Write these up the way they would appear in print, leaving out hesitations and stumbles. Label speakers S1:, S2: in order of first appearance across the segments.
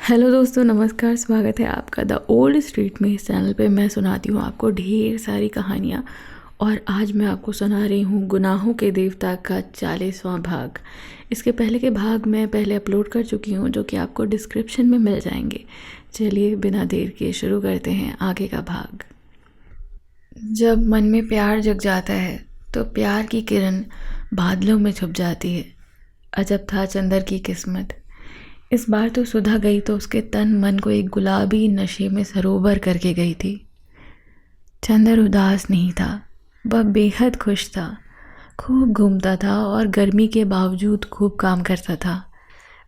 S1: Hello दोस्तों, नमस्कार। स्वागत है आपका द ओल्ड स्ट्रीट में। इस चैनल पे मैं सुनाती हूँ आपको ढेर सारी कहानियाँ। और आज मैं आपको सुना रही हूँ गुनाहों के देवता का 40वां भाग। इसके पहले के भाग मैं पहले अपलोड कर चुकी हूँ, जो कि आपको डिस्क्रिप्शन में मिल जाएंगे। चलिए बिना देर के शुरू करते हैं आगे का भाग। जब मन में प्यार जग जाता है तो प्यार की किरण बादलों में छुप जाती है। अजब था चंदर की किस्मत। इस बार तो सुधा गई तो उसके तन मन को एक गुलाबी नशे में सरोवर करके गई थी। चंदर उदास नहीं था, वह बेहद खुश था। खूब घूमता था और गर्मी के बावजूद खूब काम करता था।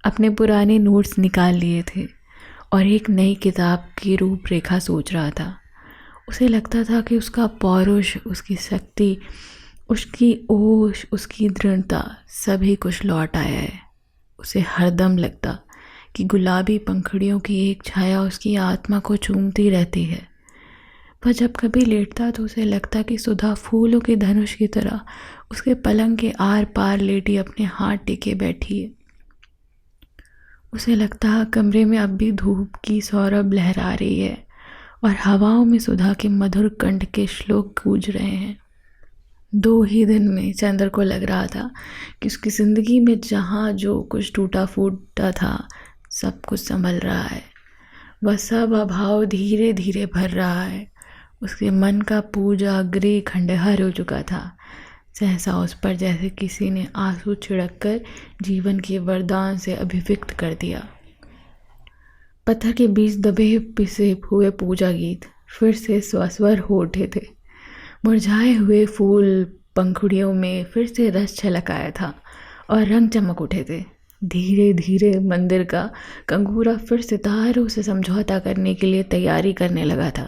S1: अपने पुराने नोट्स निकाल लिए थे और एक नई किताब की रूपरेखा सोच रहा था। उसे लगता था कि उसका पौरुष, उसकी शक्ति, उसकी ओश, उसकी दृढ़ता सभी कुछ लौट आया है। उसे हरदम लगता कि गुलाबी पंखुड़ियों की एक छाया उसकी आत्मा को चूमती रहती है। वह जब कभी लेटता तो उसे लगता कि सुधा फूलों के धनुष की तरह उसके पलंग के आर पार लेटी अपने हाथ टिके बैठी है। उसे लगता कमरे में अब भी धूप की सौरभ लहरा रही है और हवाओं में सुधा के मधुर कंठ के श्लोक गूंज रहे हैं। 2 ही दिन में चंदर को लग रहा था कि उसकी ज़िंदगी में जहाँ जो कुछ टूटा फूटा था सब कुछ संभल रहा है। वह सब अभाव धीरे धीरे भर रहा है। उसके मन का पूजा गृह खंडहर हो चुका था। सहसा उस पर जैसे किसी ने आंसू छिड़क कर जीवन के वरदान से अभिव्यक्त कर दिया। पत्थर के बीच दबे पिसे हुए पूजा गीत फिर से स्वस्वर हो उठे थे। मुरझाए हुए फूल पंखुड़ियों में फिर से रस छलक आया था और रंग चमक उठे थे। धीरे धीरे मंदिर का कंगूरा फिर सितारों से समझौता करने के लिए तैयारी करने लगा था।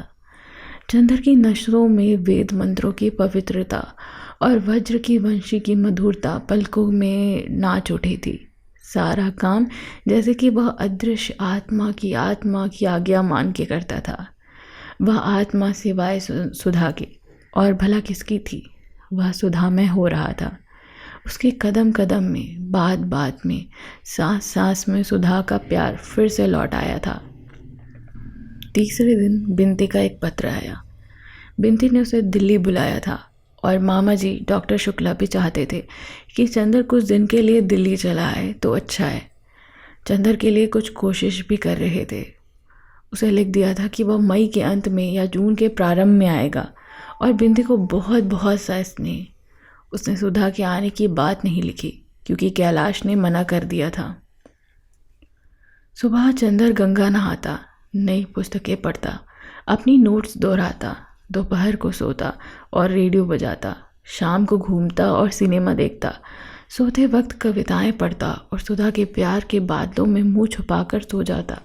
S1: चंदर की नशों में वेद मंत्रों की पवित्रता और वज्र की वंशी की मधुरता पलकों में नाच उठी थी। सारा काम जैसे कि वह अदृश्य आत्मा की आज्ञा मान के करता था। वह आत्मा सिवाय सुधा के और भला किसकी थी? वह सुधा में हो रहा था। उसके कदम कदम में, बात बात में, सांस सांस में सुधा का प्यार फिर से लौट आया था। तीसरे दिन बिनती का एक पत्र आया। बिनती ने उसे दिल्ली बुलाया था और मामा जी डॉक्टर शुक्ला भी चाहते थे कि चंदर कुछ दिन के लिए दिल्ली चला आए तो अच्छा है। चंदर के लिए कुछ कोशिश भी कर रहे थे। उसे लिख दिया था कि वह मई के अंत में या जून के प्रारंभ में आएगा और बिंदी को बहुत बहुत सा स्नेह। उसने सुधा के आने की बात नहीं लिखी क्योंकि कैलाश ने मना कर दिया था। सुबह चंदर गंगा नहाता, नई पुस्तकें पढ़ता, अपनी नोट्स दोहराता, दोपहर को सोता और रेडियो बजाता, शाम को घूमता और सिनेमा देखता, सोते वक्त कविताएं पढ़ता और सुधा के प्यार के बादलों में मुंह छुपाकर सो जाता।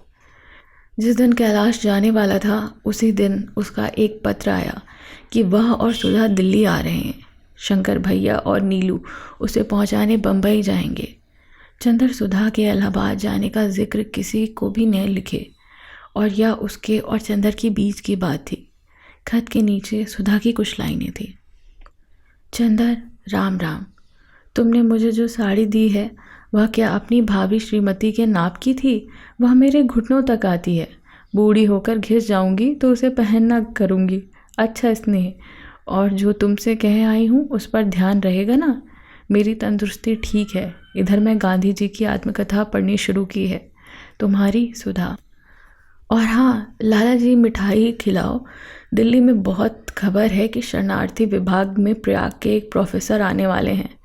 S1: जिस दिन कैलाश जाने वाला था उसी दिन उसका एक पत्र आया कि वह और सुधा दिल्ली आ रहे हैं। शंकर भैया और नीलू उसे पहुंचाने बम्बई जाएंगे। चंदर सुधा के इलाहाबाद जाने का जिक्र किसी को भी नहीं लिखे और यह उसके और चंदर के बीच की बात थी। खत के नीचे सुधा की कुछ लाइनें थी। चंदर, राम राम। तुमने मुझे जो साड़ी दी है वह क्या अपनी भाभी श्रीमती के नाप की थी? वह मेरे घुटनों तक आती है। बूढ़ी होकर घिस जाऊंगी तो उसे पहनना करूंगी। अच्छा स्नेह, और जो तुमसे कह आई हूँ उस पर ध्यान रहेगा ना? मेरी तंदुरुस्ती ठीक है। इधर मैं गांधी जी की आत्मकथा पढ़नी शुरू की है। तुम्हारी सुधा। और हाँ, लाला जी मिठाई खिलाओ। दिल्ली में बहुत खबर है कि शरणार्थी विभाग में प्रयाग के एक प्रोफेसर आने वाले हैं।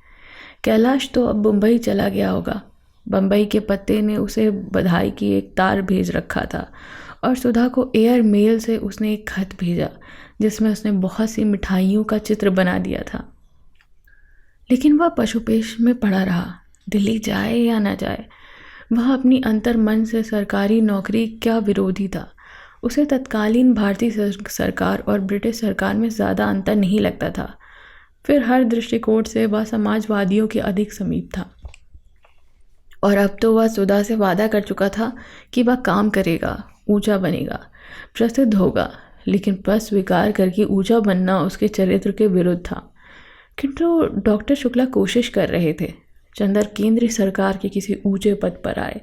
S1: कैलाश तो अब मुंबई चला गया होगा। बम्बई के पत्ते ने उसे बधाई की एक तार भेज रखा था और सुधा को एयर मेल से उसने एक खत भेजा जिसमें उसने बहुत सी मिठाइयों का चित्र बना दिया था। लेकिन वह पशुपेश में पड़ा रहा। दिल्ली जाए या ना जाए, वह अपनी अंतर मन से सरकारी नौकरी क्या विरोधी था। उसे तत्कालीन भारतीय सरकार और ब्रिटिश सरकार में ज़्यादा अंतर नहीं लगता था। फिर हर दृष्टिकोण से वह समाजवादियों के अधिक समीप था। और अब तो वह सुधा से वादा कर चुका था कि वह काम करेगा, ऊंचा बनेगा, प्रसिद्ध होगा। लेकिन पद स्वीकार करके ऊंचा बनना उसके चरित्र के विरुद्ध था। किंतु डॉक्टर शुक्ला कोशिश कर रहे थे। चंदर केंद्रीय सरकार के किसी ऊंचे पद पर आए,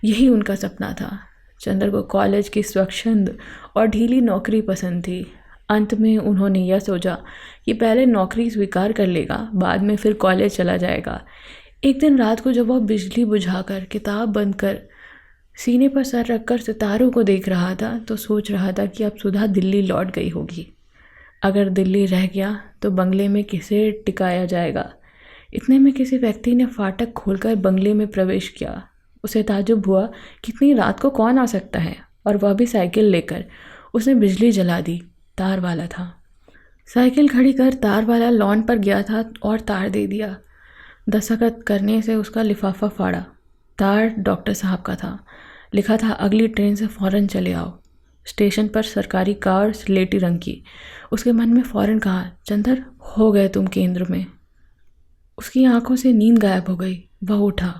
S1: यही उनका सपना था। चंदर को कॉलेज की स्वच्छंद और ढीली नौकरी पसंद थी। अंत में उन्होंने यह सोचा कि पहले नौकरी स्वीकार कर लेगा, बाद में फिर कॉलेज चला जाएगा। एक दिन रात को जब वह बिजली बुझाकर किताब बंद कर सीने पर सर रखकर सितारों को देख रहा था तो सोच रहा था कि अब सुधा दिल्ली लौट गई होगी। अगर दिल्ली रह गया तो बंगले में किसे टिकाया जाएगा। इतने में किसी व्यक्ति ने फाटक खोलकर बंगले में प्रवेश किया। उसे ताज्जुब हुआ कि इतनी रात को कौन आ सकता है, और वह भी साइकिल लेकर। उसने बिजली जला दी। तार वाला था। साइकिल खड़ी कर तार वाला लॉन पर गया था और तार दे दिया। दस्तखत करने से उसका लिफाफा फाड़ा। तार डॉक्टर साहब का था। लिखा था, अगली ट्रेन से फ़ौरन चले आओ। स्टेशन पर सरकारी कार स्लेटी रंग की। उसके मन में फ़ौरन कहा, चंदर, हो गए तुम केंद्र में। उसकी आंखों से नींद गायब हो गई। वह उठा।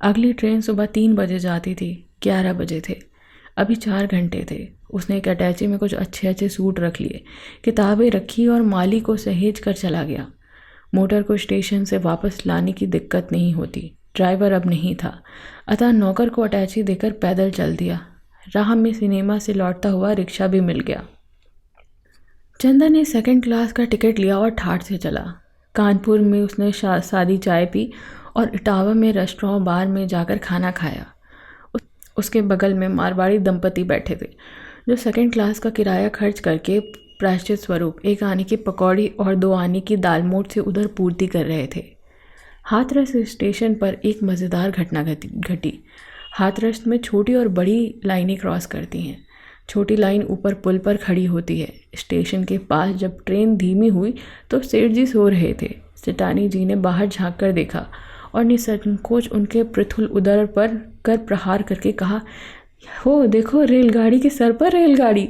S1: अगली ट्रेन सुबह 3 बजे जाती थी। 11 बजे थे। अभी 4 घंटे थे। उसने एक अटैची में कुछ अच्छे अच्छे सूट रख लिए, किताबें रखी और माली को सहेज कर चला गया। मोटर को स्टेशन से वापस लाने की दिक्कत नहीं होती। ड्राइवर अब नहीं था, अतः नौकर को अटैची देकर पैदल चल दिया। राह में सिनेमा से लौटता हुआ रिक्शा भी मिल गया। चंदन ने 2nd क्लास का टिकट लिया और ठाठ से चला। कानपुर में उसने सादी चाय पी और इटावा में रेस्टोरेंट बार में जाकर खाना खाया। उसके बगल में मारवाड़ी दंपति बैठे थे जो 2nd क्लास का किराया खर्च करके प्रायश्चित स्वरूप 1 आने की पकौड़ी और 2 आने की दाल मोठ से उधर पूर्ति कर रहे थे। हाथरस स्टेशन पर एक मज़ेदार घटना घटी। हाथरस में छोटी और बड़ी लाइनें क्रॉस करती हैं। छोटी लाइन ऊपर पुल पर खड़ी होती है। स्टेशन के पास जब ट्रेन धीमी हुई तो सेठ जी सो रहे थे। सेठानी जी ने बाहर झांक कर देखा और निसंकोच उनके पृथुल उदर पर कर प्रहार करके कहा, हो देखो, रेलगाड़ी के सर पर रेलगाड़ी।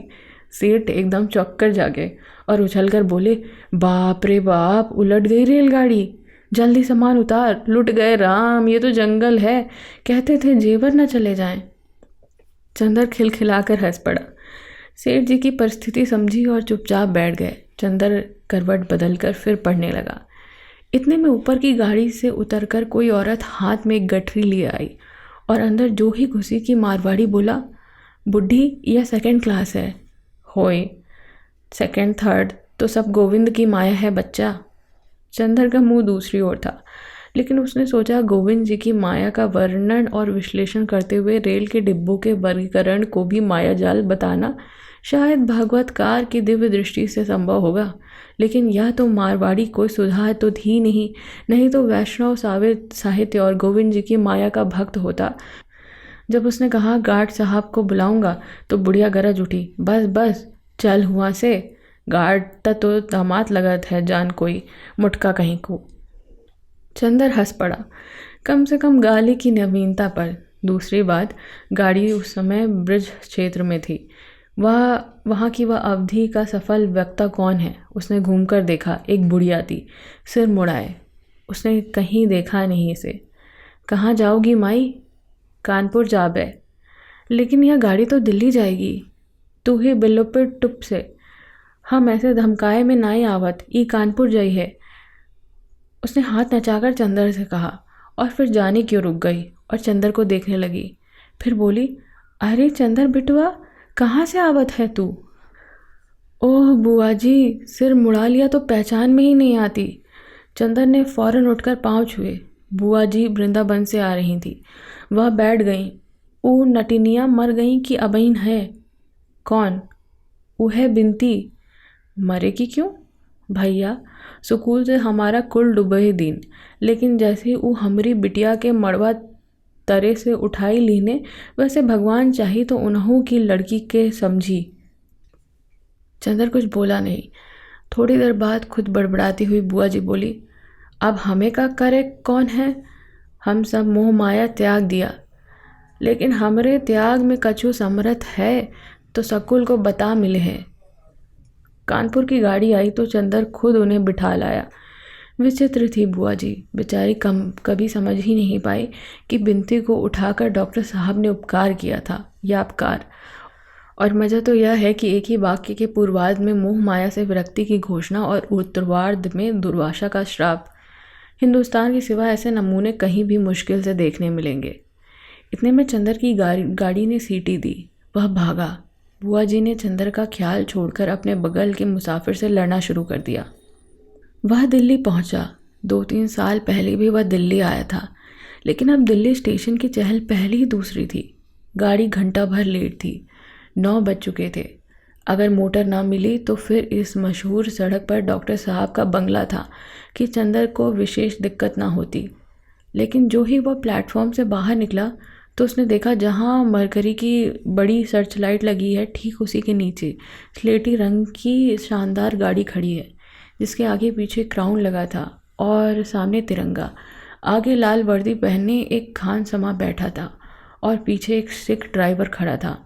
S1: सेठ एकदम चौंक कर जागे और उछलकर बोले, बाप रे बाप, उलट गई रेलगाड़ी। जल्दी सामान उतार, लुट गए राम, ये तो जंगल है। कहते थे जेवर न चले जाएं। चंदर खिलखिलाकर हंस पड़ा। सेठ जी की परिस्थिति समझी और चुपचाप बैठ गए। चंदर करवट बदलकर फिर पढ़ने लगा। इतने में ऊपर की गाड़ी से उतरकर कोई औरत हाथ में एक गठरी लिए आई और अंदर जो ही घुसी कि मारवाड़ी बोला, बुढ़ी, यह 2nd क्लास है। होए, 2nd 3rd तो सब गोविंद की माया है बच्चा। चंदर का मुंह दूसरी ओर था, लेकिन उसने सोचा गोविंद जी की माया का वर्णन और विश्लेषण करते हुए रेल के डिब्बों के वर्गीकरण को भी माया जाल बताना शायद भागवतकार की दिव्य दृष्टि से संभव होगा। लेकिन यह तो मारवाड़ी कोई सुधार तो थी नहीं तो वैष्णव साहित्य और गोविंद जी की माया का भक्त होता। जब उसने कहा गार्ड साहब को बुलाऊंगा तो बुढ़िया गरज उठी, बस बस चल हुआ से, गार्ड तो दामाद लगत है जान कोई मुटका कहीं को। चंदर हंस पड़ा, कम से कम गाली की नवीनता पर। दूसरी बात, गाड़ी उस समय ब्रिज क्षेत्र में थी। वहाँ की वह अवधि का सफल वक्ता कौन है? उसने घूमकर देखा। एक बुढ़िया थी। सिर मुड़ाए। उसने कहीं देखा नहीं इसे। कहाँ जाओगी माई? कानपुर जाबे। लेकिन यह गाड़ी तो दिल्ली जाएगी। तू ही बिल्लो पे टुप से, हम ऐसे धमकाए में नाई आवत, ई कानपुर जाई है। उसने हाथ नचाकर चंदर से कहा और फिर जाने क्यों रुक गई और चंदर को देखने लगी। फिर बोली, अरे चंदर बिटुआ, कहाँ से आवत है तू? ओह बुआ जी, सिर मुड़ा लिया तो पहचान में ही नहीं आती। चंदर ने फौरन उठकर पाँव छुए। बुआ जी वृंदावन से आ रही थी। वह बैठ गईं। ओ नटिनिया मर गई कि अबईन है? कौन? वो है बिनती। मरेगी क्यों? भैया, सुकूल से हमारा कुल डूबे दिन, लेकिन जैसे वो हमारी बिटिया के मड़वा तरे से उठाई लीने, वैसे भगवान चाही तो उन्हों की लड़की के समझी। चंदर कुछ बोला नहीं। थोड़ी देर बाद खुद बड़बड़ाती हुई बुआ जी बोली, अब हमें का करे कौन है? हम सब मोह माया त्याग दिया, लेकिन हमरे त्याग में कछु समर्थ है तो सकुल को बता मिले हैं। कानपुर की गाड़ी आई तो चंदर खुद उन्हें बिठा लाया। विचित्र थी बुआ जी, बेचारी कभी समझ ही नहीं पाई कि बिनती को उठाकर डॉक्टर साहब ने उपकार किया था या अपकार। और मज़ा तो यह है कि एक ही वाक्य के पूर्वार्ध में मोह माया से विरक्ति की घोषणा और उत्तरार्ध में दुर्वासा का श्राप। हिंदुस्तान के सिवा ऐसे नमूने कहीं भी मुश्किल से देखने मिलेंगे। इतने में चंदर की गाड़ी ने सीटी दी। वह भागा। बुआ जी ने चंदर का ख्याल छोड़कर अपने बगल के मुसाफिर से लड़ना शुरू कर दिया। वह दिल्ली पहुंचा। 2-3 साल पहले भी वह दिल्ली आया था, लेकिन अब दिल्ली स्टेशन की चहल पहल ही दूसरी थी। गाड़ी घंटा भर लेट थी। 9 बज चुके थे। अगर मोटर ना मिली तो फिर इस मशहूर सड़क पर डॉक्टर साहब का बंगला था कि चंदर को विशेष दिक्कत ना होती। लेकिन जो ही वह प्लेटफॉर्म से बाहर निकला तो उसने देखा जहाँ मरकरी की बड़ी सर्च लाइट लगी है, ठीक उसी के नीचे स्लेटी रंग की शानदार गाड़ी खड़ी है, जिसके आगे पीछे क्राउन लगा था और सामने तिरंगा। आगे लाल वर्दी पहने एक खान समा बैठा था और पीछे एक सिख ड्राइवर खड़ा था।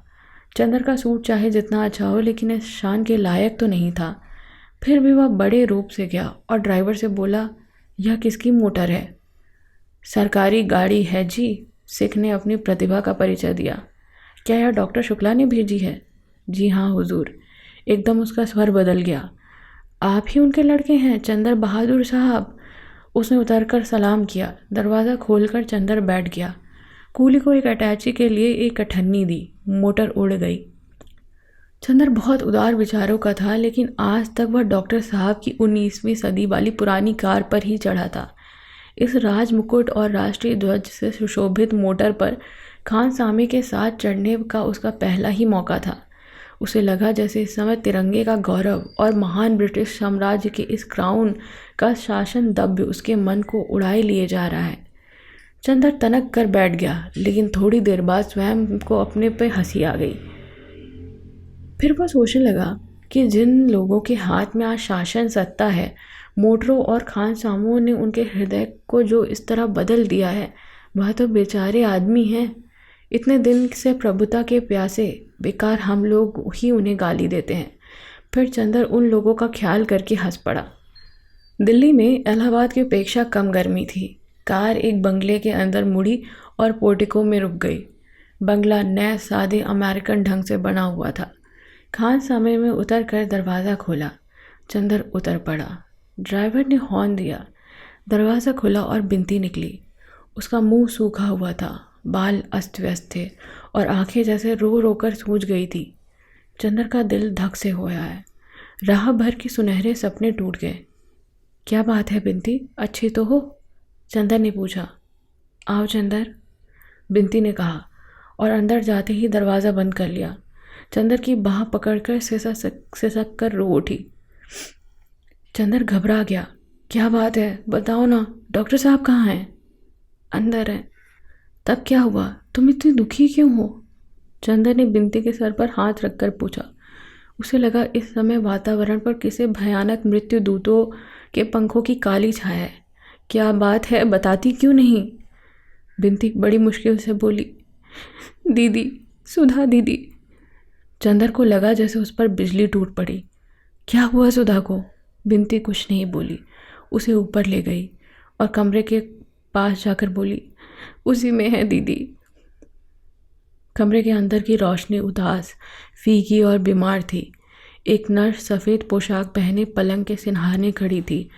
S1: चंदर का सूट चाहे जितना अच्छा हो, लेकिन इस शान के लायक तो नहीं था। फिर भी वह बड़े रूप से गया और ड्राइवर से बोला, यह किसकी मोटर है? सरकारी गाड़ी है जी। सिख ने अपनी प्रतिभा का परिचय दिया। क्या यह डॉक्टर शुक्ला ने भेजी है? जी हाँ हुजूर। एकदम उसका स्वर बदल गया। आप ही उनके लड़के हैं, चंदर बहादुर साहब? उसने उतरकर सलाम किया। दरवाज़ा खोलकर चंदर बैठ गया। कूली को एक अटैची के लिए एक अठन्नी दी। मोटर उड़ गई। चंदर बहुत उदार विचारों का था, लेकिन आज तक वह डॉक्टर साहब की 19वीं सदी वाली पुरानी कार पर ही चढ़ा था। इस राज मुकुट और राष्ट्रीय ध्वज से सुशोभित मोटर पर खान सामे के साथ चढ़ने का उसका पहला ही मौका था। उसे लगा जैसे इस समय तिरंगे का गौरव और महान ब्रिटिश साम्राज्य के इस क्राउन का शासन दब्य उसके मन को उड़ाए लिए जा रहा है। चंदर तनक कर बैठ गया, लेकिन थोड़ी देर बाद स्वयं को अपने पे हंसी आ गई। फिर वह सोचने लगा कि जिन लोगों के हाथ में आज शासन सत्ता है, मोटरों और खान सामों ने उनके हृदय को जो इस तरह बदल दिया है, वह तो बेचारे आदमी हैं। इतने दिन से प्रभुता के प्यासे, बेकार हम लोग ही उन्हें गाली देते हैं। फिर चंदर उन लोगों का ख्याल करके हंस पड़ा। दिल्ली में इलाहाबाद की अपेक्षा कम गर्मी थी। कार एक बंगले के अंदर मुड़ी और पोर्टिको में रुक गई। बंगला नए सादे अमेरिकन ढंग से बना हुआ था। खान सामे में उतर कर दरवाज़ा खोला। चंदर उतर पड़ा। ड्राइवर ने हॉर्न दिया। दरवाज़ा खुला और बिनती निकली। उसका मुंह सूखा हुआ था, बाल अस्त व्यस्त थे और आंखें जैसे रो रो कर सूज गई थी। चंदर का दिल धक से होया है। राह भर के सुनहरे सपने टूट गए। क्या बात है बिनती, अच्छी तो हो? चंदर ने पूछा। आओ चंदर, बिनती ने कहा और अंदर जाते ही दरवाज़ा बंद कर लिया। चंदर की बाह पकड़कर सिसक कर रो उठी। चंदर घबरा गया। क्या बात है, बताओ ना, डॉक्टर साहब कहाँ हैं? अंदर हैं। तब क्या हुआ? तुम इतनी दुखी क्यों हो? चंदर ने बिनती के सर पर हाथ रखकर पूछा। उसे लगा इस समय वातावरण पर किसी भयानक मृत्यु दूतों के पंखों की काली छाया है। क्या बात है, बताती क्यों नहीं? बिनती बड़ी मुश्किल से बोली, दीदी, सुधा दीदी। चंदर को लगा जैसे उस पर बिजली टूट पड़ी। क्या हुआ सुधा को? बिनती कुछ नहीं बोली। उसे ऊपर ले गई और कमरे के पास जाकर बोली, उसी में है दीदी। कमरे के अंदर की रोशनी उदास, फीकी और बीमार थी। एक नर्स सफ़ेद पोशाक पहने पलंग के सिरहाने खड़ी थी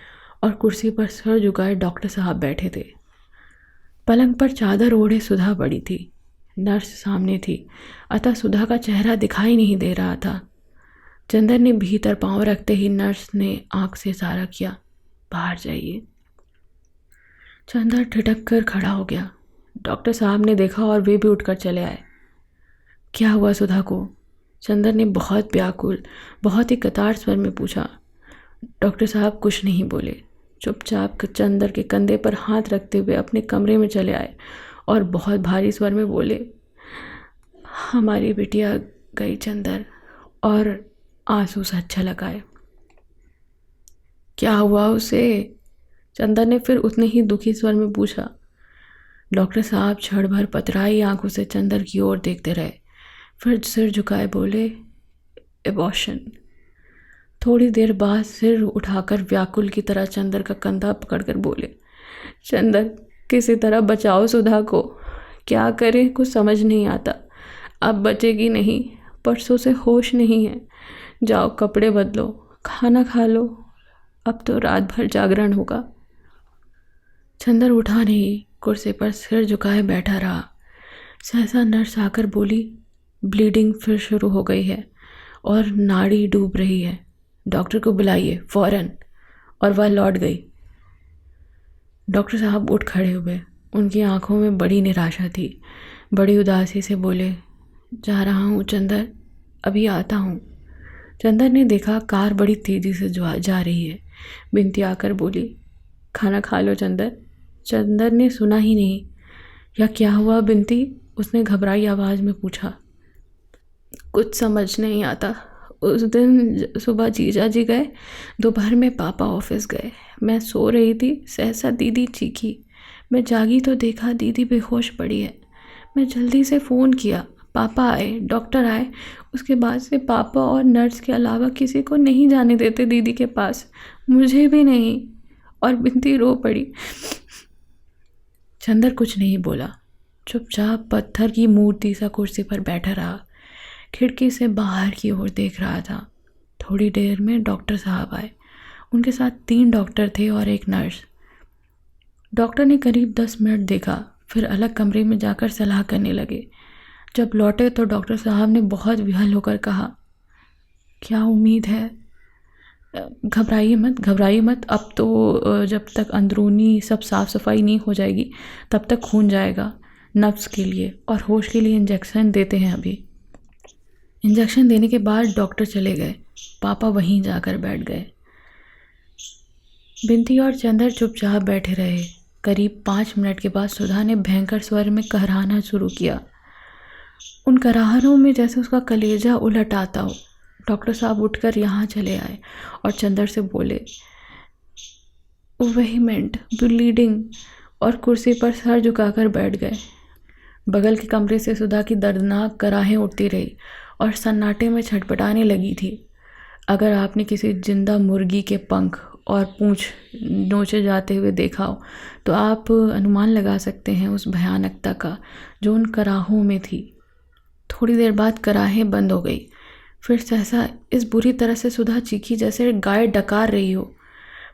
S1: और कुर्सी पर सर झुकाए डॉक्टर साहब बैठे थे। पलंग पर चादर ओढ़े सुधा पड़ी थी। नर्स सामने थी, अतः सुधा का चेहरा दिखाई नहीं दे रहा था। चंदर ने भीतर पांव रखते ही नर्स ने आंख से इशारा किया, बाहर जाइए। चंदर ठिठक कर खड़ा हो गया। डॉक्टर साहब ने देखा और वे भी उठकर चले आए। क्या हुआ सुधा को? चंदर ने बहुत व्याकुल, बहुत ही कतार स्वर में पूछा। डॉक्टर साहब कुछ नहीं बोले। चुपचाप चंदर के कंधे पर हाथ रखते हुए अपने कमरे में चले आए और बहुत भारी स्वर में बोले, हमारी बिटिया गई चंदर, और आंसू सच छलकाए। क्या हुआ उसे? चंदर ने फिर उतने ही दुखी स्वर में पूछा। डॉक्टर साहब क्षण भर पतराई आंखों से चंदर की ओर देखते रहे, फिर सिर झुकाए बोले, एबॉर्शन। थोड़ी देर बाद सिर उठाकर व्याकुल की तरह चंदर का कंधा पकड़कर बोले, चंदर, किसी तरह बचाओ सुधा को। क्या करें, कुछ समझ नहीं आता। अब बचेगी नहीं, परसों से होश नहीं है। जाओ कपड़े बदलो, खाना खा लो, अब तो रात भर जागरण होगा। चंदर उठा नहीं, कुर्सी पर सिर झुकाए बैठा रहा। सहसा नर्स आकर बोली, ब्लीडिंग फिर शुरू हो गई है और नाड़ी डूब रही है, डॉक्टर को बुलाइए फौरन। और वह लौट गई। डॉक्टर साहब उठ खड़े हुए। उनकी आंखों में बड़ी निराशा थी। बड़ी उदासी से बोले, जा रहा हूँ चंदर, अभी आता हूँ। चंदर ने देखा कार बड़ी तेज़ी से जा रही है। बिनती आकर बोली, खाना खा लो चंदर। चंदर ने सुना ही नहीं। या क्या हुआ बिनती? उसने घबराई आवाज़ में पूछा। कुछ समझ नहीं आता। उस दिन सुबह जीजा जी गए, दोपहर में पापा ऑफिस गए। मैं सो रही थी, सहसा दीदी चीखी। मैं जागी तो देखा दीदी बेहोश पड़ी है। मैं जल्दी से फ़ोन किया, पापा आए, डॉक्टर आए। उसके बाद से पापा और नर्स के अलावा किसी को नहीं जाने देते दीदी के पास, मुझे भी नहीं। और बिनती रो पड़ी। चंदर कुछ नहीं बोला, चुपचाप पत्थर की मूर्ति सा कुर्सी पर बैठा रहा। खिड़की से बाहर की ओर देख रहा था। थोड़ी देर में डॉक्टर साहब आए। उनके साथ 3 डॉक्टर थे और एक नर्स। डॉक्टर ने करीब 10 मिनट देखा, फिर अलग कमरे में जाकर सलाह करने लगे। जब लौटे तो डॉक्टर साहब ने बहुत विहल होकर कहा, क्या उम्मीद है? घबराइए मत। अब तो जब तक अंदरूनी सब साफ़ सफाई नहीं हो जाएगी तब तक खून जाएगा नब्ज़ के लिए, और होश के लिए इंजेक्शन देते हैं अभी। इंजेक्शन देने के बाद डॉक्टर चले गए। पापा वहीं जाकर बैठ गए। बिनती और चंदर चुपचाप बैठे रहे। करीब 5 मिनट के बाद सुधा ने भयंकर स्वर में कहराना शुरू किया। उन कराहनों में जैसे उसका कलेजा उलट आता हो। डॉक्टर साहब उठकर यहाँ चले आए और चंदर से बोले, वेहीमेंट ब्लीडिंग, और कुर्सी पर सर झुकाकर बैठ गए। बगल के कमरे से सुधा की दर्दनाक कराहें उठती रही और सन्नाटे में छटपटाने लगी थी। अगर आपने किसी जिंदा मुर्गी के पंख और पूंछ नोचे जाते हुए देखा हो तो आप अनुमान लगा सकते हैं उस भयानकता का जो उन कराहों में थी। थोड़ी देर बाद कराहें बंद हो गई। फिर सहसा इस बुरी तरह से सुधा चीखी जैसे गाय डकार रही हो।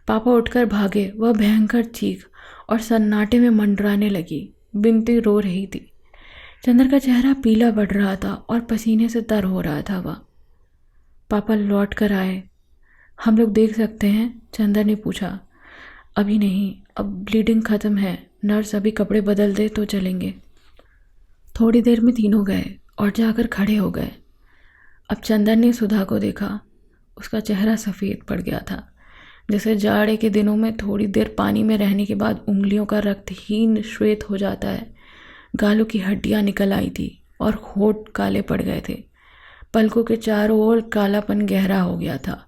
S1: पापा उठकर भागे। वह भयंकर चीख और सन्नाटे में मंडराने लगी। बिनती रो रही थी। चंदर का चेहरा पीला पड़ रहा था और पसीने से तर हो रहा था वह। पापा लौट कर आए। हम लोग देख सकते हैं? चंदर ने पूछा। अभी नहीं, अब ब्लीडिंग ख़त्म है। नर्स अभी कपड़े बदल दे तो चलेंगे। थोड़ी देर में तीनों गए और जाकर खड़े हो गए। अब चंदर ने सुधा को देखा। उसका चेहरा सफ़ेद पड़ गया था, जैसे जाड़े के दिनों में थोड़ी देर पानी में रहने के बाद उंगलियों का रक्तहीन श्वेत हो जाता है। गालों की हड्डियां निकल आई थी और होंठ काले पड़ गए थे। पलकों के चारों ओर कालापन गहरा हो गया था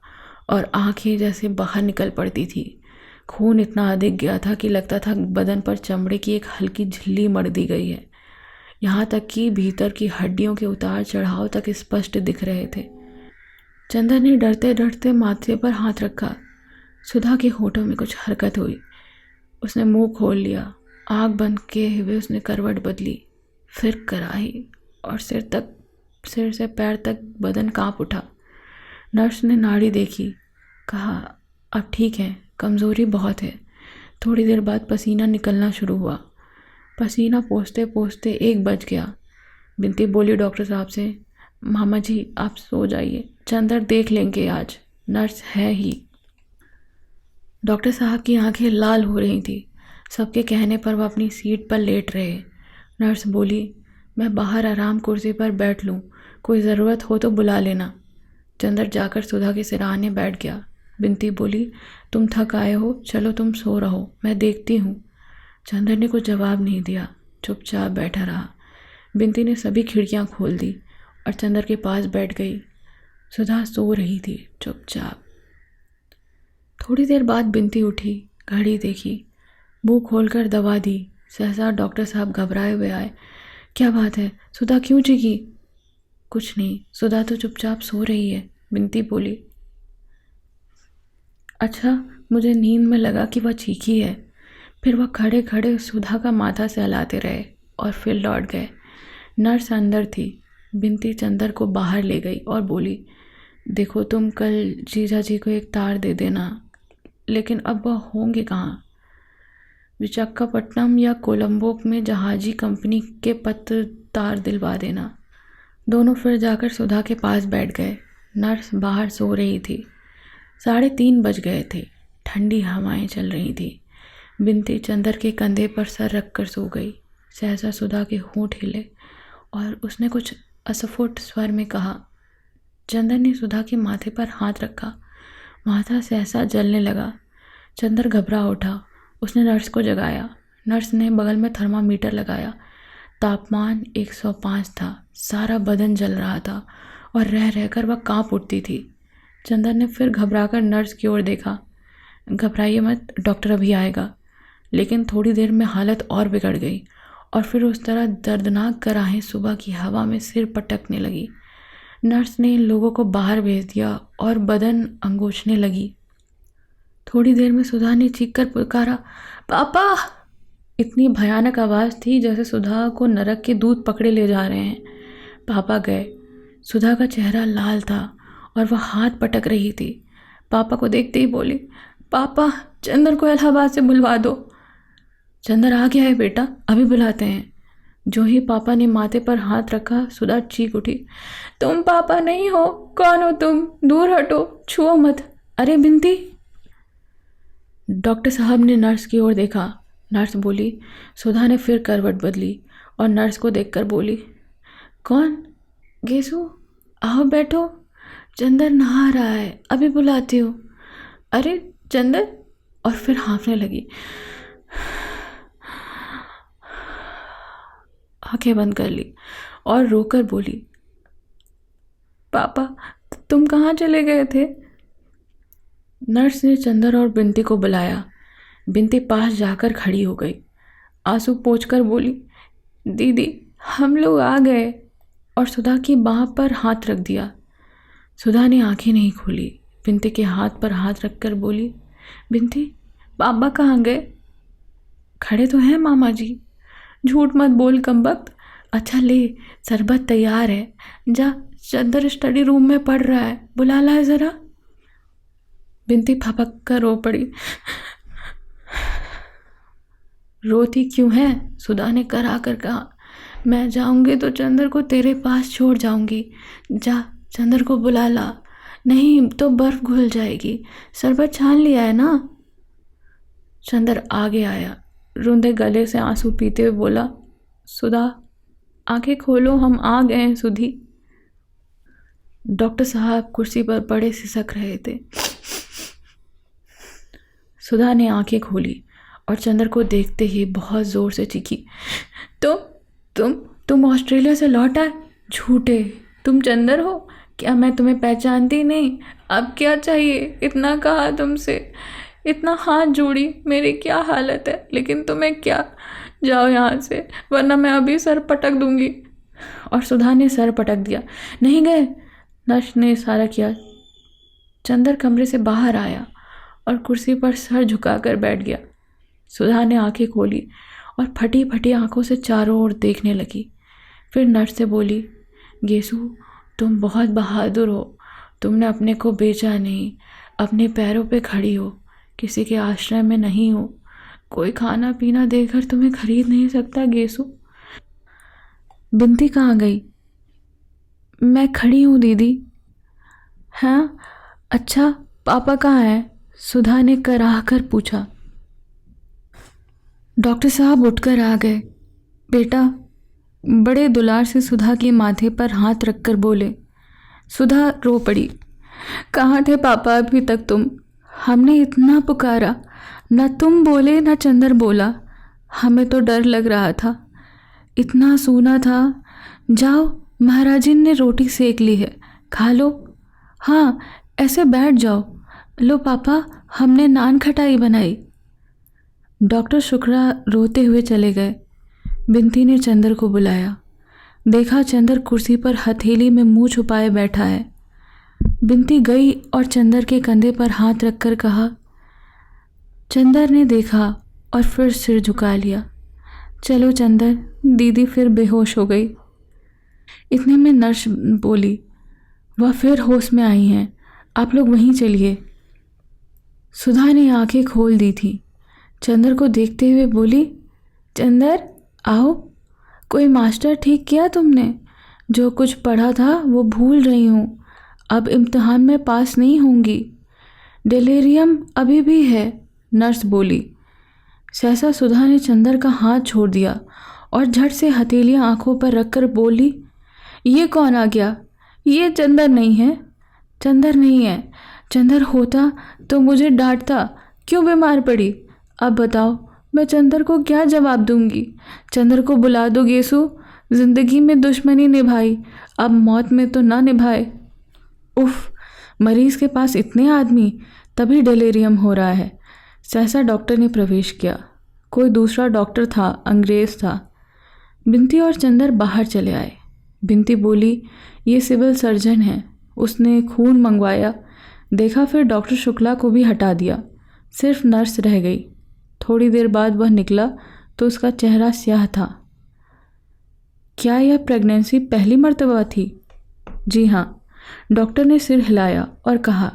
S1: और आंखें जैसे बाहर निकल पड़ती थी। खून इतना अधिक गया था कि लगता था बदन पर चमड़े की एक हल्की झिल्ली मढ़ दी गई है। यहाँ तक कि भीतर की हड्डियों के उतार चढ़ाव तक स्पष्ट दिख रहे थे। चंदर ने डरते डरते माथे पर हाथ रखा। सुधा के होठों में कुछ हरकत हुई। उसने मुंह खोल लिया। आँख बंद किए हुए उसने करवट बदली, फिर कराही, और सिर से पैर तक बदन कांप उठा। नर्स ने नाड़ी देखी, कहा, अब ठीक है, कमज़ोरी बहुत है। थोड़ी देर बाद पसीना निकलना शुरू हुआ। पसीना पोंछते पोंछते 1 बज गया। बिनती बोली डॉक्टर साहब से, मामा जी आप सो जाइए, चंदर देख लेंगे आज, नर्स है ही। डॉक्टर साहब की आंखें लाल हो रही थी। सबके कहने पर वह अपनी सीट पर लेट रहे। नर्स बोली, मैं बाहर आराम कुर्सी पर बैठ लूँ, कोई ज़रूरत हो तो बुला लेना। चंदर जाकर सुधा के सिरहाने बैठ गया। बिनती बोली, तुम थक आए हो, चलो तुम सो रहो, मैं देखती हूँ। चंदर ने कुछ जवाब नहीं दिया, चुपचाप बैठा रहा। बिनती ने सभी खिड़कियाँ खोल दी और चंदर के पास बैठ गई। सुधा सो रही थी चुपचाप। थोड़ी देर बाद बिनती उठी, घड़ी देखी, मुंह खोलकर दवा दी। सहसा डॉक्टर साहब घबराए हुए आए। क्या बात है सुधा, क्यों चीखी? कुछ नहीं, सुधा तो चुपचाप सो रही है, बिनती बोली। अच्छा, मुझे नींद में लगा कि वह चीखी है। फिर वह खड़े खड़े सुधा का माथा सहलाते रहे और फिर लौट गए। नर्स अंदर थी। बिनती चंदर को बाहर ले गई और बोली, देखो तुम कल जीजा जी को एक तार दे देना। लेकिन अब वह होंगे कहाँ? विशाखापट्टनम या कोलंबो में जहाजी कंपनी के पत्र तार दिलवा देना। दोनों फिर जाकर सुधा के पास बैठ गए। नर्स बाहर सो रही थी। 3:30 बज गए थे। ठंडी हवाएं चल रही थी। बिनती चंदर के कंधे पर सर रखकर सो गई। सहसा सुधा के होंठ हिले और उसने कुछ अस्फुट स्वर में कहा। चंदर ने सुधा के माथे पर हाथ रखा। माथा सहसा जलने लगा। चंदर घबरा उठा। उसने नर्स को जगाया। नर्स ने बगल में थर्मामीटर लगाया। तापमान 105 था। सारा बदन जल रहा था और रह रहकर वह कांप उठती थी। चंदर ने फिर घबराकर नर्स की ओर देखा। घबराइए मत, डॉक्टर अभी आएगा। लेकिन थोड़ी देर में हालत और बिगड़ गई और फिर उस तरह दर्दनाक कराहें सुबह की हवा में सिर पटकने लगी। नर्स ने इन लोगों को बाहर भेज दिया और बदन अंगोछने लगी। थोड़ी देर में सुधा ने चीख कर पुकारा, पापा। इतनी भयानक आवाज़ थी जैसे सुधा को नरक के दूत पकड़े ले जा रहे हैं। पापा गए। सुधा का चेहरा लाल था और वह हाथ पटक रही थी। पापा को देखते ही बोली, पापा चंदर को इलाहाबाद से बुलवा दो। चंदर आ गया है बेटा, अभी बुलाते हैं। जो ही पापा ने माथे पर हाथ रखा, सुधा चीख उठी, तुम पापा नहीं हो, कौन हो तुम? दूर हटो, छुओ मत। अरे बिनती। डॉक्टर साहब ने नर्स की ओर देखा। नर्स बोली। सुधा ने फिर करवट बदली और नर्स को देखकर बोली, कौन? गेसु, आओ बैठो। चंदर नहा रहा है, अभी बुलाती हूँ। अरे चंदर। और फिर हाँफने लगी। आंखें बंद कर ली और रोकर बोली, पापा तुम कहाँ चले गए थे? नर्स ने चंदर और बिनती को बुलाया। बिनती पास जाकर खड़ी हो गई। आंसू पोंछकर बोली, दीदी हम लोग आ गए। और सुधा की बाह पर हाथ रख दिया। सुधा ने आंखें नहीं खोली। बिनती के हाथ पर हाथ रखकर बोली, बिनती पापा कहाँ गए? खड़े तो हैं मामा जी। झूठ मत बोल कमबख्त। अच्छा ले, शरबत तैयार है, जा। चंदर स्टडी रूम में पढ़ रहा है, बुला ला ज़रा। बिनती फपक कर रो पड़ी। रोती क्यों है? सुधा ने करा कर कहा, मैं जाऊंगी तो चंदर को तेरे पास छोड़ जाऊंगी। जा चंदर को बुला ला, नहीं तो बर्फ घुल जाएगी। शरबत छान लिया है ना? चंदर आगे आया। रूंधे गले से आंसू पीते हुए बोला, सुधा आंखें खोलो, हम आ गए हैं सुधी। डॉक्टर साहब कुर्सी पर बड़े सिसक रहे थे। सुधा ने आंखें खोली और चंदर को देखते ही बहुत ज़ोर से चीखी, तुम ऑस्ट्रेलिया से लौट आए? झूठे, तुम चंदर हो? क्या मैं तुम्हें पहचानती नहीं? अब क्या चाहिए? इतना कहा तुमसे, इतना हाथ जोड़ी, मेरी क्या हालत है, लेकिन तुम्हें क्या? जाओ यहाँ से, वरना मैं अभी सर पटक दूंगी। और सुधा ने सर पटक दिया। नहीं गए? नर्स ने इशारा किया। चंदर कमरे से बाहर आया और कुर्सी पर सर झुकाकर बैठ गया। सुधा ने आंखें खोली और फटी फटी आंखों से चारों ओर देखने लगी। फिर नर्स से बोली, गेसु तुम बहुत बहादुर हो। तुमने अपने को बेचा नहीं, अपने पैरों पे खड़ी हो, किसी के आश्रय में नहीं हो। कोई खाना पीना देकर तुम्हें खरीद नहीं सकता गेसु। बिनती कहाँ गई? मैं खड़ी हूँ दीदी। हाँ अच्छा, पापा कहाँ हैं? सुधा ने कराह कर पूछा। डॉक्टर साहब उठकर आ गए। बेटा, बड़े दुलार से सुधा के माथे पर हाथ रखकर बोले। सुधा रो पड़ी। कहाँ थे पापा अभी तक तुम? हमने इतना पुकारा, न तुम बोले न चंदर बोला। हमें तो डर लग रहा था, इतना सूना था। जाओ, महाराजिन ने रोटी सेक ली है, खा लो। हाँ ऐसे बैठ जाओ। लो पापा, हमने नान खटाई बनाई। डॉक्टर शुक्ला रोते हुए चले गए। बिनती ने चंदर को बुलाया। देखा चंदर कुर्सी पर हथेली में मुंह छुपाए बैठा है। बिनती गई और चंदर के कंधे पर हाथ रखकर कहा। चंदर ने देखा और फिर सिर झुका लिया। चलो चंदर। दीदी फिर बेहोश हो गई। इतने में नर्स बोली, वह फिर होश में आई हैं, आप लोग वहीं चलिए। सुधा ने आंखें खोल दी थी। चंदर को देखते हुए बोली, चंदर आओ। कोई मास्टर ठीक किया तुमने? जो कुछ पढ़ा था वो भूल रही हूँ। अब इम्तिहान में पास नहीं होंगी। डिलीरियम अभी भी है, नर्स बोली। सहसा सुधा ने चंदर का हाथ छोड़ दिया और झट से हथेलियां आंखों पर रखकर बोली, ये कौन आ गया? ये चंदर नहीं है। चंदर नहीं है। चंदर होता तो मुझे डांटता, क्यों बीमार पड़ी? अब बताओ मैं चंदर को क्या जवाब दूंगी? चंदर को बुला दो गेसु। जिंदगी में दुश्मनी निभाई, अब मौत में तो ना निभाए। उफ, मरीज के पास इतने आदमी, तभी डिलीरियम हो रहा है। सहसा डॉक्टर ने प्रवेश किया। कोई दूसरा डॉक्टर था, अंग्रेज था। बिनती और चंदर बाहर चले आए। बिनती बोली, ये सिविल सर्जन है। उसने खून मंगवाया, देखा, फिर डॉक्टर शुक्ला को भी हटा दिया। सिर्फ नर्स रह गई। थोड़ी देर बाद वह निकला तो उसका चेहरा स्याह था। क्या यह प्रेगनेंसी पहली मर्तबा थी? जी हाँ। डॉक्टर ने सिर हिलाया और कहा,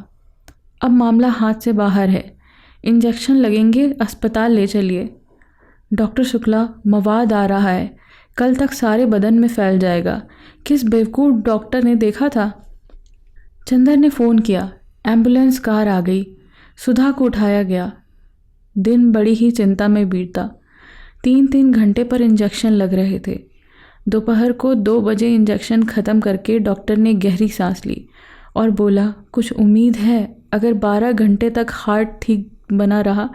S1: अब मामला हाथ से बाहर है। इंजेक्शन लगेंगे, अस्पताल ले चलिए। डॉक्टर शुक्ला, मवाद आ रहा है, कल तक सारे बदन में फैल जाएगा। किस बेवकूफ़ डॉक्टर ने देखा था? चंदर ने फ़ोन किया। एम्बुलेंस कार आ गई। सुधा को उठाया गया। दिन बड़ी ही चिंता में बीता। 3-3 घंटे पर इंजेक्शन लग रहे थे। दोपहर को 2 बजे इंजेक्शन ख़त्म करके डॉक्टर ने गहरी सांस ली और बोला, कुछ उम्मीद है? अगर 12 घंटे तक हार्ट ठीक बना रहा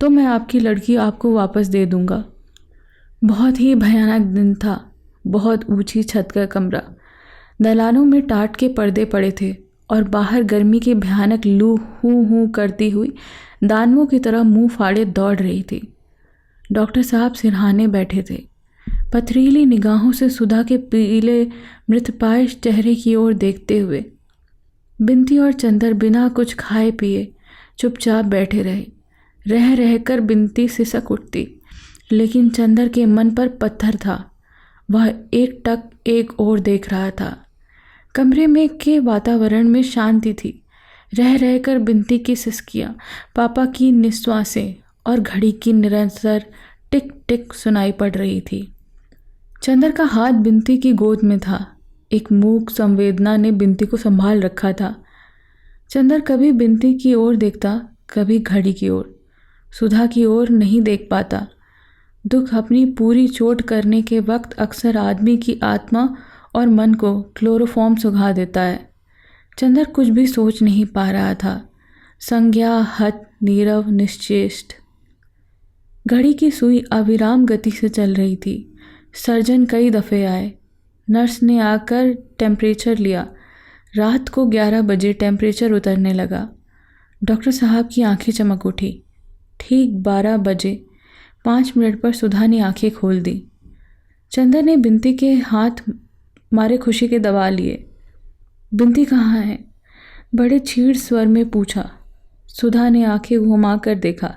S1: तो मैं आपकी लड़की आपको वापस दे दूंगा। बहुत ही भयानक दिन था। बहुत ऊंची छत का कमरा, दलानों में टाट के पर्दे पड़े थे और बाहर गर्मी की भयानक लू हूँ हूँ करती हुई दानवों की तरह मुंह फाड़े दौड़ रही थी। डॉक्टर साहब सिरहाने बैठे थे, पथरीली निगाहों से सुधा के पीले मृतपाय चेहरे की ओर देखते हुए। बिनती और चंदर बिना कुछ खाए पिए चुपचाप बैठे रहे। रह रहकर बिनती सिसक उठती, लेकिन चंदर के मन पर पत्थर था। वह एक टक एक ओर देख रहा था। कमरे में के वातावरण में शांति थी। रह रहकर बिनती की सिसकियाँ, पापा की निश्वासें और घड़ी की निरंतर टिक टिक सुनाई पड़ रही थी। चंदर का हाथ बिनती की गोद में था। एक मूक संवेदना ने बिनती को संभाल रखा था। चंदर कभी बिनती की ओर देखता, कभी घड़ी की ओर। सुधा की ओर नहीं देख पाता। दुख अपनी पूरी चोट करने के वक्त अक्सर आदमी की आत्मा और मन को क्लोरोफॉर्म सुखा देता है। चंदर कुछ भी सोच नहीं पा रहा था। संज्ञा हत, नीरव, निश्चेष्ट। घड़ी की सुई अविराम गति से चल रही थी। सर्जन कई दफ़े आए। नर्स ने आकर टेम्परेचर लिया। रात को 11 बजे टेम्परेचर उतरने लगा। डॉक्टर साहब की आंखें चमक उठी। ठीक 12 बजे 5 मिनट पर सुधा ने आंखें खोल दी। चंदर ने बिनती के हाथ मारे खुशी के दबा लिए। बिनती कहाँ है? बड़े छीड़ स्वर में पूछा। सुधा ने आंखें घुमाकर देखा।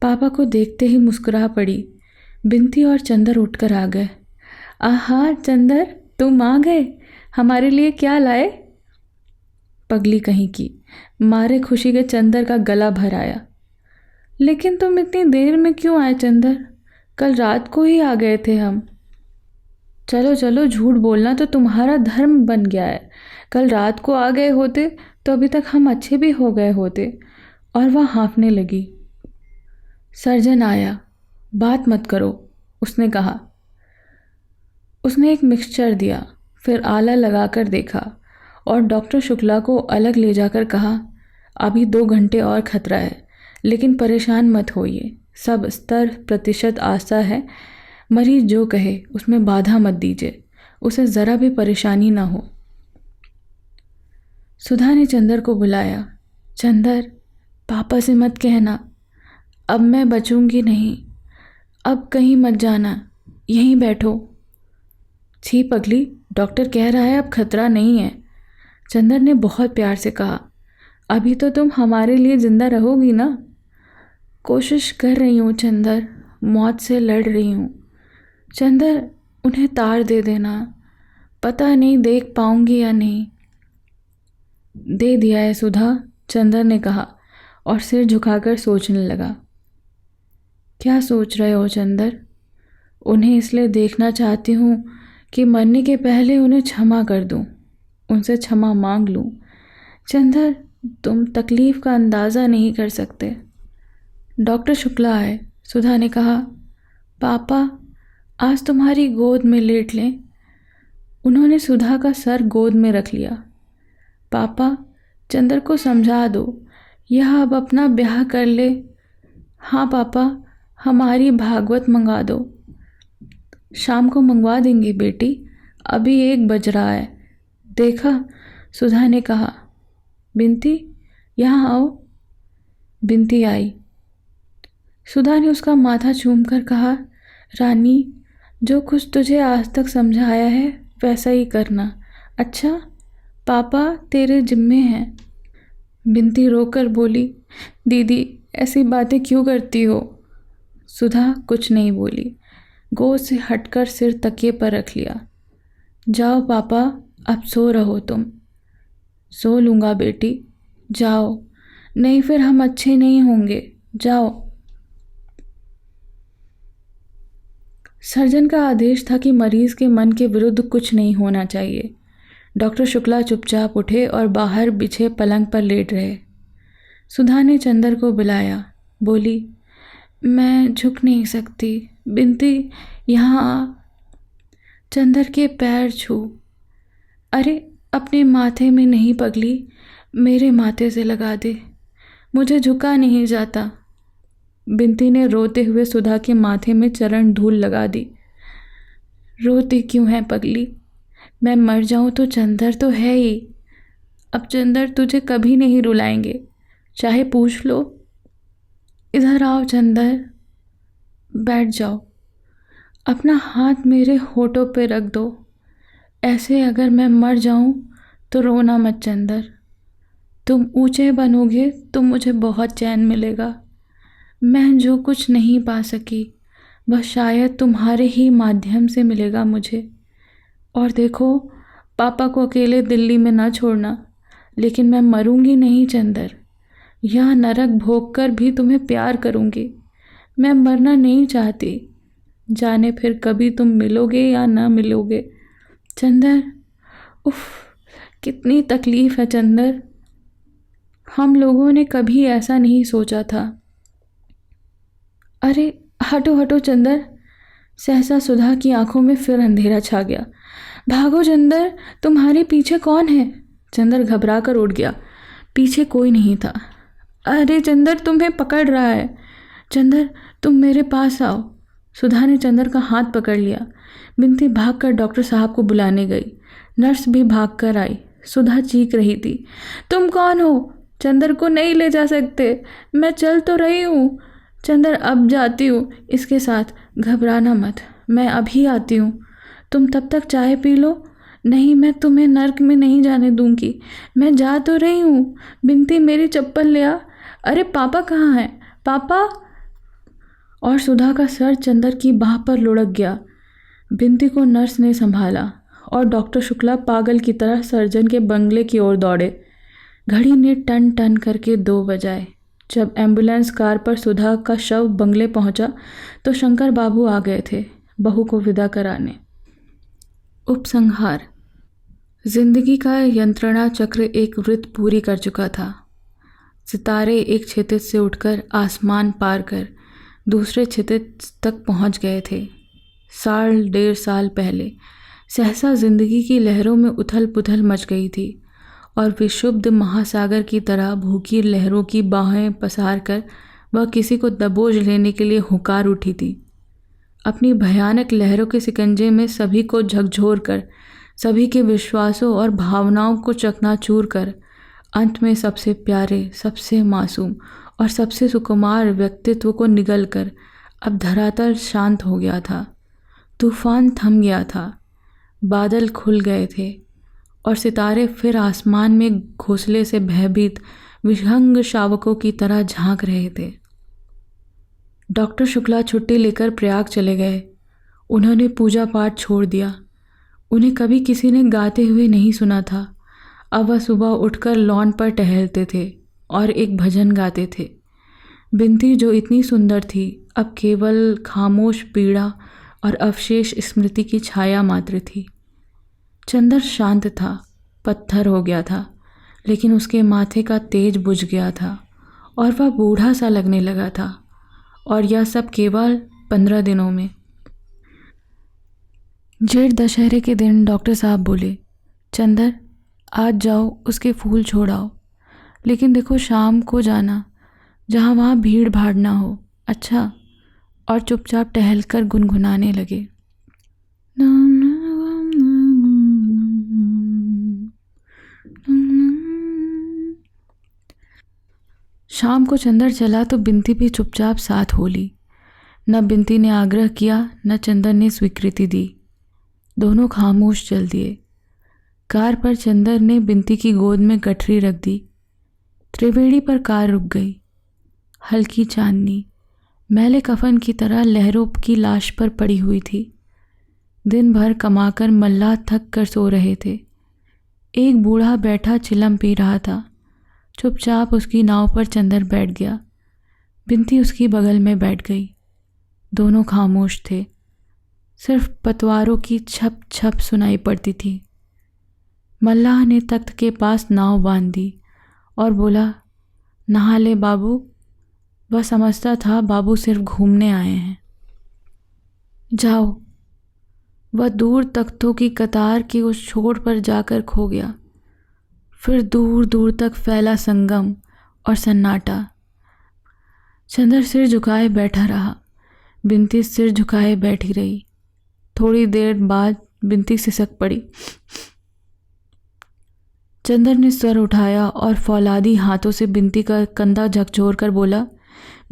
S1: पापा को देखते ही मुस्कुरा पड़ी। बिनती और चंदर उठकर आ गए। आहा चंदर, तुम आ गए। हमारे लिए क्या लाए? पगली कहीं की, मारे खुशी के चंदर का गला भर आया। लेकिन तुम इतनी देर में क्यों आए चंदर? कल रात को ही आ गए थे हम। चलो चलो, झूठ बोलना तो तुम्हारा धर्म बन गया है। कल रात को आ गए होते तो अभी तक हम अच्छे भी हो गए होते। और वह हाँफने लगी। सर्जन आया। बात मत करो, उसने कहा। उसने एक मिक्सचर दिया, फिर आला लगाकर देखा और डॉक्टर शुक्ला को अलग ले जाकर कहा, अभी 2 घंटे और खतरा है, लेकिन परेशान मत होइए। सब स्तर प्रतिशत आशा है। मरीज जो कहे उसमें बाधा मत दीजिए, उसे ज़रा भी परेशानी ना हो। सुधा ने चंदर को बुलाया। चंदर, पापा से मत कहना, अब मैं बचूंगी नहीं। अब कहीं मत जाना, यहीं बैठो। छी पगली, डॉक्टर कह रहा है अब खतरा नहीं है। चंदर ने बहुत प्यार से कहा। अभी तो तुम हमारे लिए ज़िंदा रहोगी ना? कोशिश कर रही हूँ चंदर, मौत से लड़ रही हूँ। चंदर, उन्हें तार दे देना, पता नहीं देख पाऊंगी या नहीं। दे दिया है सुधा, चंदर ने कहा और सिर झुकाकर सोचने लगा। क्या सोच रहे हो चंदर? उन्हें इसलिए देखना चाहती हूँ कि मरने के पहले उन्हें क्षमा कर दूँ, उनसे क्षमा मांग लूँ। चंदर, तुम तकलीफ़ का अंदाज़ा नहीं कर सकते। डॉक्टर शुक्ला आए। सुधा ने कहा, पापा आज तुम्हारी गोद में लेट लें। उन्होंने सुधा का सर गोद में रख लिया। पापा, चंदर को समझा दो, यह अब अपना ब्याह कर ले। हाँ पापा, हमारी भागवत मंगा दो। शाम को मंगवा देंगे बेटी, अभी 1 बज रहा है। देखा, सुधा ने कहा। बिनती, यहाँ आओ। बिनती आई। सुधा ने उसका माथा चूमकर कहा, रानी, जो कुछ तुझे आज तक समझाया है वैसा ही करना। अच्छा, पापा तेरे जिम्मे हैं। बिनती रोकर बोली, दीदी ऐसी बातें क्यों करती हो? सुधा कुछ नहीं बोली, गोद से हटकर सिर तकिए पर रख लिया। जाओ पापा, अब सो रहो तुम। सो लूँगा बेटी, जाओ, नहीं फिर हम अच्छे नहीं होंगे। जाओ। सर्जन का आदेश था कि मरीज के मन के विरुद्ध कुछ नहीं होना चाहिए। डॉक्टर शुक्ला चुपचाप उठे और बाहर बिछे पलंग पर लेट रहे। सुधा ने चंदर को बुलाया, बोली, मैं झुक नहीं सकती। बिनती, यहाँ आ। चंदर के पैर छू। अरे अपने माथे में नहीं पगली, मेरे माथे से लगा दे, मुझे झुका नहीं जाता। बिनती ने रोते हुए सुधा के माथे में चरण धूल लगा दी। रोती क्यों है पगली? मैं मर जाऊं तो चंदर तो है ही। अब चंदर तुझे कभी नहीं रुलाएंगे, चाहे पूछ लो। इधर आओ चंदर, बैठ जाओ। अपना हाथ मेरे होठों पे रख दो। ऐसे अगर मैं मर जाऊं तो रोना मत चंदर। तुम ऊंचे बनोगे तो मुझे बहुत चैन मिलेगा। मैं जो कुछ नहीं पा सकी वह शायद तुम्हारे ही माध्यम से मिलेगा मुझे। और देखो, पापा को अकेले दिल्ली में ना छोड़ना, लेकिन मैं मरूंगी नहीं चंदर। यह नरक भोग कर भी तुम्हें प्यार करूंगी। मैं मरना नहीं चाहती, जाने फिर कभी तुम मिलोगे या ना मिलोगे। चंदर, उफ, कितनी तकलीफ़ है चंदर। हम लोगों ने कभी ऐसा नहीं सोचा था। अरे हटो हटो चंदर। सहसा सुधा की आंखों में फिर अंधेरा छा गया। भागो चंदर, तुम्हारे पीछे कौन है? चंदर घबरा कर उठ गया। पीछे कोई नहीं था। अरे चंदर, तुम्हें पकड़ रहा है। चंदर, तुम मेरे पास आओ। सुधा ने चंदर का हाथ पकड़ लिया। बिनती भागकर डॉक्टर साहब को बुलाने गई। नर्स भी भागकर आई। सुधा चीख रही थी, तुम कौन हो? चंदर को नहीं ले जा सकते, मैं चल तो रही हूँ। चंदर, अब जाती हूँ इसके साथ, घबराना मत, मैं अभी आती हूँ। तुम तब तक चाय पी लो। नहीं, मैं तुम्हें नर्क में नहीं जाने दूंगी, मैं जा तो रही हूँ। बिनती, मेरी चप्पल ले आ। अरे पापा कहाँ हैं? पापा। और सुधा का सर चंदर की बाह पर लुढ़क गया। बिनती को नर्स ने संभाला और डॉक्टर शुक्ला पागल की तरह सर्जन के बंगले की ओर दौड़े। घड़ी ने टन टन करके 2 बजाए। जब एम्बुलेंस कार पर सुधा का शव बंगले पहुंचा तो शंकर बाबू आ गए थे बहू को विदा कराने। उपसंहार। जिंदगी का यंत्रणा चक्र एक वृत्त पूरी कर चुका था। सितारे एक क्षितिज से उठकर आसमान पार कर दूसरे क्षितिज तक पहुंच गए थे। 1.5 साल पहले सहसा जिंदगी की लहरों में उथल पुथल मच गई थी और विशुद्ध महासागर की तरह भूखी लहरों की बाहें पसार कर वह किसी को दबोच लेने के लिए हुंकार उठी थी। अपनी भयानक लहरों के सिकंजे में सभी को झकझोर कर, सभी के विश्वासों और भावनाओं को चकनाचूर कर, अंत में सबसे प्यारे, सबसे मासूम और सबसे सुकुमार व्यक्तित्व को निगल कर अब धरातल शांत हो गया था। तूफान थम गया था, बादल खुल गए थे और सितारे फिर आसमान में घोंसले से भयभीत विहंग शावकों की तरह झांक रहे थे। डॉक्टर शुक्ला छुट्टी लेकर प्रयाग चले गए। उन्होंने पूजा पाठ छोड़ दिया। उन्हें कभी किसी ने गाते हुए नहीं सुना था। अब वह सुबह उठकर लॉन पर टहलते थे और एक भजन गाते थे। बिनती जो इतनी सुंदर थी अब केवल खामोश पीड़ा और अवशेष स्मृति की छाया मात्र थी। चंदर शांत था, पत्थर हो गया था, लेकिन उसके माथे का तेज बुझ गया था और वह बूढ़ा सा लगने लगा था। और यह सब केवल 15 दिनों में। जेठ दशहरे के दिन डॉक्टर साहब बोले, चंदर आज जाओ उसके फूल छोड़ाओ, लेकिन देखो शाम को जाना, जहाँ वहाँ भीड़ भाड़ ना हो, अच्छा? और चुपचाप टहलकर गुनगुनाने लगे। शाम को चंदर चला तो बिंती भी चुपचाप साथ हो ली। न बिंती ने आग्रह किया, न चंदर ने स्वीकृति दी। दोनों खामोश चल दिए। कार पर चंदर ने बिंती की गोद में गठरी रख दी। त्रिवेणी पर कार रुक गई। हल्की चांदनी मैले कफन की तरह लहरों की लाश पर पड़ी हुई थी। दिन भर कमाकर मल्लाह थक कर सो रहे थे। एक बूढ़ा बैठा चिलम पी रहा था। चुपचाप उसकी नाव पर चंदर बैठ गया। बिंती उसकी बगल में बैठ गई। दोनों खामोश थे। सिर्फ पतवारों की छप छप सुनाई पड़ती थी। मल्लाह ने तख्त के पास नाव बांध दी और बोला, नहा ले बाबू। वह समझता था बाबू सिर्फ घूमने आए हैं। जाओ। वह दूर तख्तों की कतार की उस छोर पर जाकर खो गया। फिर दूर दूर तक फैला संगम और सन्नाटा। चंदर सिर झुकाए बैठा रहा। बिंती सिर झुकाए बैठी रही। थोड़ी देर बाद बिंती सिसक पड़ी। चंदर ने स्वर उठाया और फौलादी हाथों से बिंती का कंधा झकझोर कर बोला,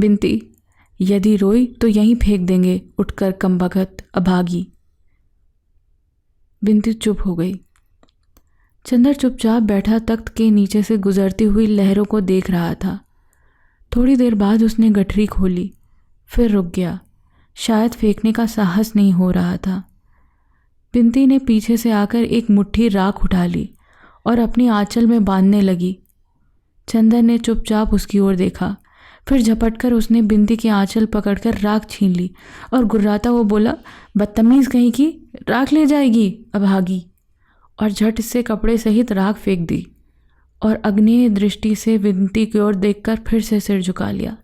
S1: बिंती, यदि रोई तो यहीं फेंक देंगे, उठकर कमबख्त अभागी। बिंती चुप हो गई। चंदर चुपचाप बैठा तख्त के नीचे से गुजरती हुई लहरों को देख रहा था। थोड़ी देर बाद उसने गठरी खोली, फिर रुक गया। शायद फेंकने का साहस नहीं हो रहा था। बिंती ने पीछे से आकर एक मुट्ठी राख उठा ली और अपनी आंचल में बांधने लगी। चंदर ने चुपचाप उसकी ओर देखा। फिर झपटकर उसने बिंती की आंचल पकड़कर राख छीन ली और गुर्राता हुआ बोला, बदतमीज़ कहीं की, राख ले जाएगी अभागी। और झट से कपड़े सहित राख फेंक दी और अग्नेय दृष्टि से बिंती की ओर देखकर फिर से सिर झुका लिया।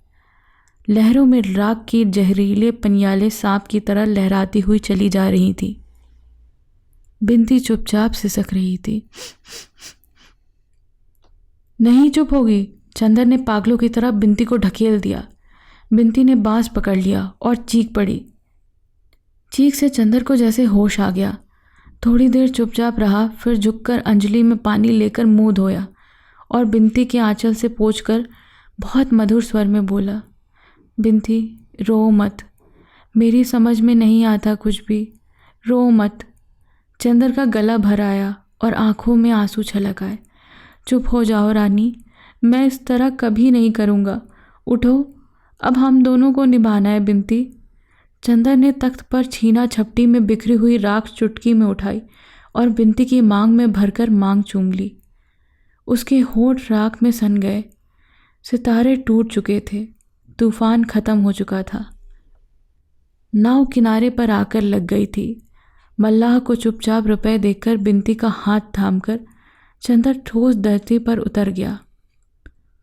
S1: लहरों में राख की जहरीले पनियाले सांप की तरह लहराती हुई चली जा रही थी। बिंती चुपचाप सिसक रही थी। नहीं चुप होगी। चंदर ने पागलों की तरह बिंती को ढकेल दिया। बिंती ने बांस पकड़ लिया और चीख पड़ी। चीख से चंदर को जैसे होश आ गया। थोड़ी देर चुपचाप रहा, फिर झुककर अंजलि में पानी लेकर मुंह धोया और बिंती के आंचल से पोंछकर बहुत मधुर स्वर में बोला, बिंती, रो मत। मेरी समझ में नहीं आता कुछ भी, रो मत। चंदर का गला भर आया और आंखों में आंसू छलक आए। चुप हो जाओ रानी, मैं इस तरह कभी नहीं करूँगा। उठो, अब हम दोनों को निभाना है बिंती। चंदर ने तख्त पर छीना झपटी में बिखरी हुई राख चुटकी में उठाई और बिंती की मांग में भरकर मांग चूम ली। उसके होंठ राख में सन गए। सितारे टूट चुके थे। तूफान खत्म हो चुका था। नाव किनारे पर आकर लग गई थी। मल्लाह को चुपचाप रुपए देकर बिंती का हाथ थामकर चंदर ठोस धरती पर उतर गया।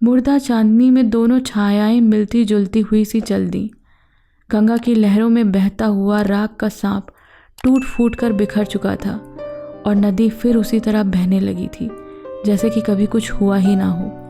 S1: मुर्दा चांदनी में दोनों छायाएं मिलती जुलती हुई सी चल दी। गंगा की लहरों में बहता हुआ राख का सांप टूट फूट कर बिखर चुका था और नदी फिर उसी तरह बहने लगी थी जैसे कि कभी कुछ हुआ ही ना हो।